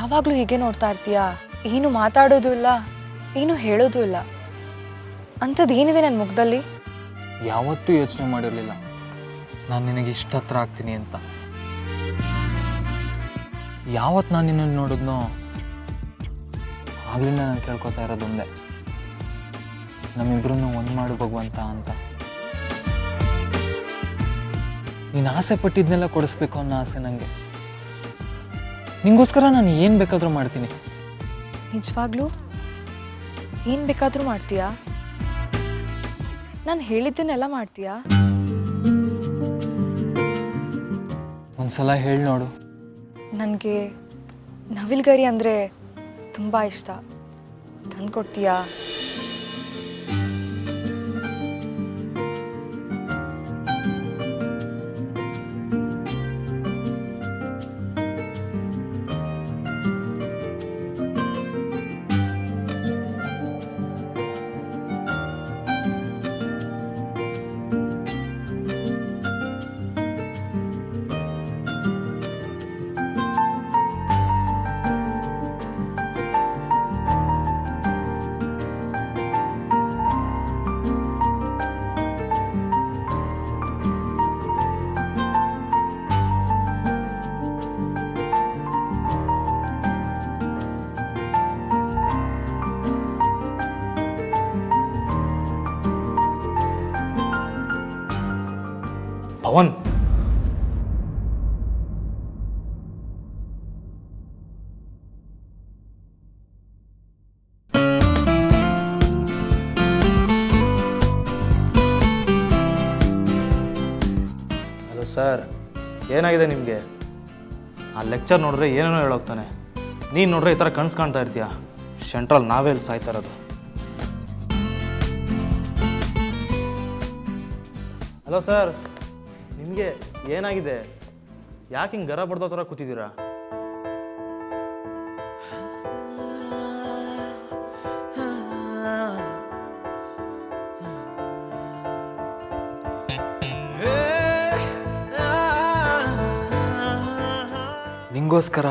ಯಾವಾಗಲೂ ಹೀಗೆ ನೋಡ್ತಾ ಇರ್ತೀಯಾ? ಏನು ಮಾತಾಡೋದು ಇಲ್ಲ, ಏನು ಹೇಳೋದು ಇಲ್ಲ. ಅಂಥದ್ದು ಏನಿದೆ ನನ್ನ ಮುಖದಲ್ಲಿ? ಯಾವತ್ತೂ ಯೋಚನೆ ಮಾಡಿರಲಿಲ್ಲ ನಾನು ನಿನಗೆ ಇಷ್ಟ ಹತ್ರ ಆಗ್ತೀನಿ ಅಂತ. ಯಾವತ್ತು ನಾನು ನಿನ್ನನ್ನು ನೋಡಿದ್ನೋ ಆಗ್ಲಿಂದ ನಾನು ಕೇಳ್ಕೊತಾ ಇರೋದೊಂದೇ, ನಮ್ಮಿಬ್ರನ್ನು ಒಂದು ಮಾಡು ಭಗವಂತ ಅಂತ. ನೀನು ಆಸೆ ಪಟ್ಟಿದ್ನೆಲ್ಲ ಕೊಡಿಸ್ಬೇಕು ಅನ್ನೋ ಆಸೆ ನನಗೆ. ನಿಂಗೋಸ್ಕರ ನಾನು ಏನು ಬೇಕಾದರೂ ಮಾಡ್ತೀನಿ. ನಿಜವಾಗ್ಲೂ ಏನು ಬೇಕಾದರೂ ಮಾಡ್ತೀಯಾ? ನಾನು ಹೇಳಿದ್ದನ್ನೆಲ್ಲ ಮಾಡ್ತೀಯಾ? ಒಂದ್ಸಲ ಹೇಳಿ ನೋಡು. ನನಗೆ ನವಿಲ್ಗರಿ ಅಂದರೆ ತುಂಬ ಇಷ್ಟ. ತಂದ್ಕೊಡ್ತೀಯಾ? ಪವನ್, ಹಲೋ ಸರ್, ಏನಾಗಿದೆ ನಿಮಗೆ? ಆ ಲೆಕ್ಚರ್ ನೋಡಿದ್ರೆ ಏನೇನೋ ಹೇಳೋಗ್ತಾನೆ, ನೀನು ನೋಡ್ರೆ ಈ ಥರ ಕನ್ಸು ಕಾಣ್ತಾ ಇರ್ತೀಯ. ಸೆಂಟ್ರಲ್ ನಾವೇ ಇಲ್ಲಿ ಸಾಯ್ತಾ ಇರೋದು. ಹಲೋ ಸರ್, ನಿಮಗೆ ಏನಾಗಿದೆ? ಯಾಕೆ ಹಿಂಗೆ ಗರ ಬಡ್ದೋ ಥರ ಕೂತಿದ್ದೀರಾ? ನಿಂಗೋಸ್ಕರ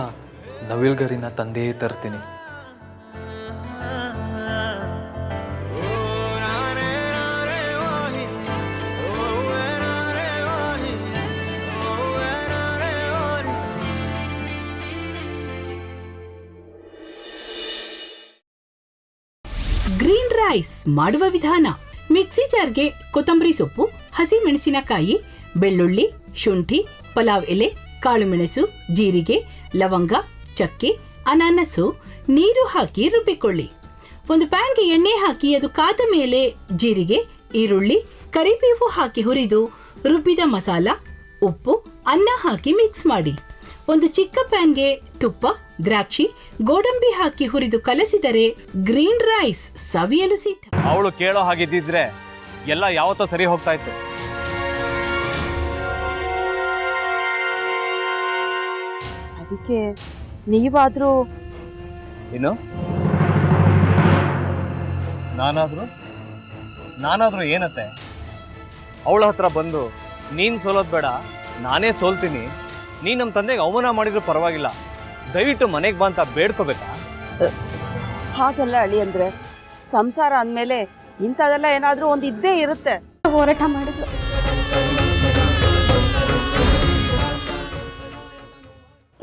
ನವಿಲ್ಗರಿನ ತಂದೇ ತರ್ತೀನಿ. ಗ್ರೀನ್ ರೈಸ್ ಮಾಡುವ ವಿಧಾನ: ಮಿಕ್ಸಿ ಜಾರ್ಗೆ ಕೊತ್ತಂಬರಿ ಸೊಪ್ಪು, ಹಸಿ ಮೆಣಸಿನಕಾಯಿ, ಬೆಳ್ಳುಳ್ಳಿ, ಶುಂಠಿ, ಪಲಾವ್ ಎಲೆ, ಕಾಳುಮೆಣಸು, ಜೀರಿಗೆ, ಲವಂಗ, ಚಕ್ಕೆ, ಅನಾನಸು, ನೀರು ಹಾಕಿ ರುಬ್ಬಿಕೊಳ್ಳಿ. ಒಂದು ಪ್ಯಾನ್ಗೆ ಎಣ್ಣೆ ಹಾಕಿ ಅದು ಕಾದ ಮೇಲೆ ಜೀರಿಗೆ, ಈರುಳ್ಳಿ, ಕರಿಬೇವು ಹಾಕಿ ಹುರಿದು ರುಬ್ಬಿದ ಮಸಾಲ, ಉಪ್ಪು, ಅನ್ನ ಹಾಕಿ ಮಿಕ್ಸ್ ಮಾಡಿ. ಒಂದು ಚಿಕ್ಕ ಪ್ಯಾನ್ಗೆ ತುಪ್ಪ, ದ್ರಾಕ್ಷಿ, ಗೋಡಂಬಿ ಹಾಕಿ ಹುರಿದು ಕಲಸಿದರೆ ಗ್ರೀನ್ ರೈಸ್ ಸವಿಯಲು ಸಿದ್ಧ. ಅವಳು ಕೇಳೋ ಹಾಗಿದ್ದಿದ್ರೆ ಎಲ್ಲ ಯಾವತ್ತೋ ಸರಿ ಹೋಗ್ತಾ ಇತ್ತು. ಅದಕ್ಕೆ ನೀವಾದ್ರೂ ಏನು? ನಾನಾದ್ರೂ ಏನತ್ತೆ? ಅವಳ ಹತ್ರ ಬಂದು ನೀನು ಸೋಲೋದು ಬೇಡ, ನಾನೇ ಸೋಲ್ತೀನಿ, ನೀನು ನಮ್ಮ ತಂದೆಗೆ ಅವಮಾನ ಮಾಡಿದ್ರು ಪರವಾಗಿಲ್ಲ, ದಯವಿಟ್ಟು ಮನೆಗೆ ಬಾ ಅಂತ ಬೇಡ್ಕೋಬೇಕಾ? ಹಾಗೆಲ್ಲ ಅಳಿ ಅಂದ್ರೆ ಸಂಸಾರ ಅಂದಮೇಲೆ ಇಂಥದೆಲ್ಲ ಏನಾದ್ರೂ ಒಂದು ಇದ್ದೇ ಇರುತ್ತೆ. ಹೋರಾಟ ಮಾಡಿದ್ಲು.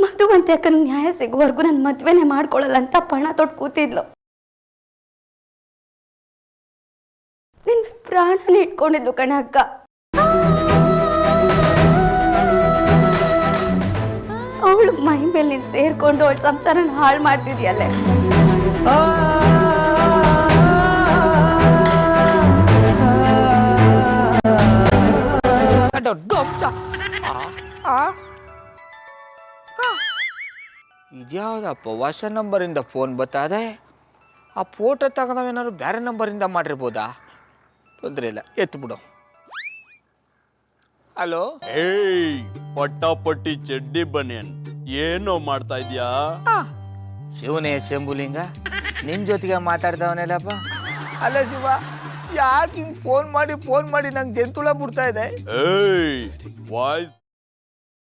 ಮಧುವಂತೆ ಅಕ್ಕನ ನ್ಯಾಯ ಸಿಗುವವರೆಗೂ ನನ್ನ ಮದ್ವೆನೆ ಮಾಡ್ಕೊಳ್ಳಲ್ಲ ಅಂತ ಪಣ ತೊಟ್ಟು ಕೂತಿದ್ಲು. ನಿನ್ನ ಪ್ರಾಣನೇ ಇಟ್ಕೊಂಡಿದ್ಲು ಕಣೆ ಅಕ್ಕ. ಅವಳು ಮೈ ಮೇಲೆ ನೀನು ಸೇರ್ಕೊಂಡು ಅವಳ ಸಂಸಾರನ ಹಾಳು ಮಾಡ್ತಿದ್ಯಲ್ಲೇ. ಇದ್ಯಾವುದಪ್ಪ ಹೊಸ ನಂಬರಿಂದ ಫೋನ್ ಬತ್ತದೆ? ಆ ಫೋಟೋ ತಗೊಂಡವೇನಾದ್ರು ಬೇರೆ ನಂಬರಿಂದ ಮಾಡಿರ್ಬೋದಾ? ತೊಂದರೆ ಇಲ್ಲ, ಎತ್ತು ಬಿಡು. ಹಲೋ, ಏಯ್ ಪಟ್ಟಾಪಟ್ಟಿ ಚಡ್ಡಿ ಬನಿಯನ್, ಏನೋ ಮಾಡ್ತಾ ಇದ್ಯಾ? ಶಿವನೇ ಶಂಭುಲಿಂಗ, ನಿನ್ ಜೊತೆಗೆ ಮಾತಾಡ್ದವನೆಲ್ಲಪ್ಪ. ಅಲ್ಲ ಶಿವ, ಯಾಕೆ ಹಿಂಗ್ ಫೋನ್ ಮಾಡಿ ನಂಗೆ ಜಂತುಳ ಬಿಡ್ತಾ ಇದೆ? ಏಯ್ ವಾಯ್ಸ್